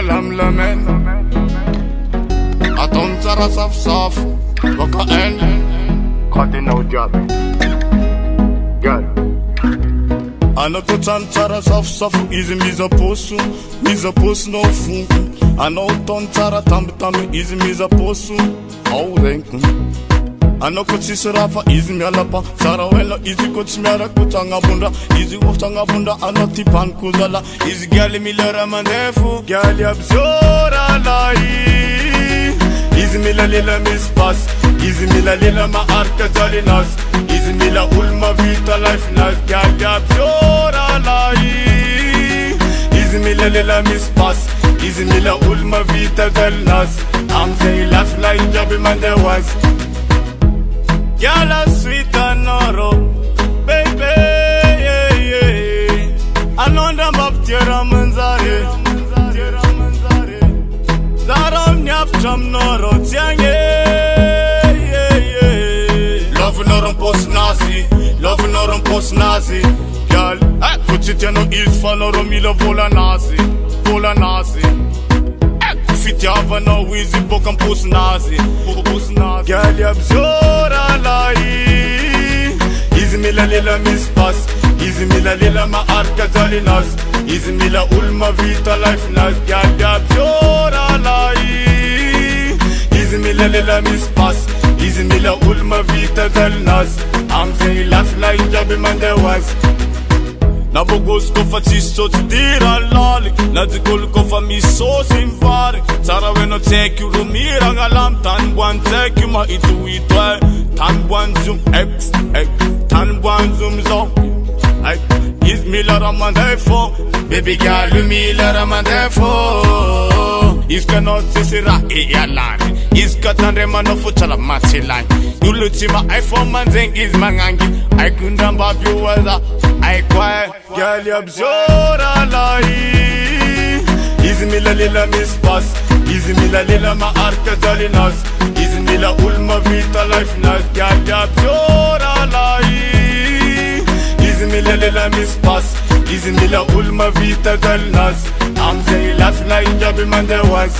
لملمين أطم ترى صف صف وكأن قد نوجات قال أنا كنت ترى صف صف إذا ميزا بوسو no funko أنا أطم ترى تام إذا ميزا بوسو أو رينكم أنا كنت سرافة إذا ميالابا سارا ولا إذا كنت ميارا كتانا بوندا إذا وفتانا بوندا أنا تيبان كوزالا إذا قالي ميلارا مانيفو قالي أبزورا لاي إذا ميلا ليلا ميسباس إذا ميلا ليلا ما أركا جالي ناس إذا ميلا أولما فيتا لايف ناس قالي أبزورا لاي إذا ميلا ليلا ميسباس إذا ميلا أولما فيتا جالي ناس I'm saying laugh like Jabby man there was Girl a sweet and noro, baby, yeah, yeah. I know them up tira manzare Zaram nyap cham noro, tiang, yeah, yeah. Love norum post nazi Girl, put it no is for norum ila vola nazi Fit yava no easy book and post nazi Girl ya bzora lai Izi mila lila mispas Izi mila lila ma arka jali nas Izi mila ulma vita life nas Girl ya bzora lai Izi mila lila mispas Izi mila ulma vita jali nas I'm saying laugh like Jabby man there was Na bogos kofa tisto ti dira lali Na dikol kofa miso simfari Tsara weno teki rumira ngalam Tan buan teki ma itu Tan buan zoom X Tan buan zoom zon Is mila ramandefo Baby girl mila ramandefo Is kanot sisira iyalani Is katandre manofutala matilani Yulutima iPhone manzeng is mangangi I kundamba biwaza I quiet Girl ya bzora lai Izi mila lila mispas Izi mila lila ma arka jali nas Izi mila ulma vita life nas Girl ya bzora lai Izi mila lila mispas Izi mila ulma vita jali nas I'm saying laugh like Jabby man there was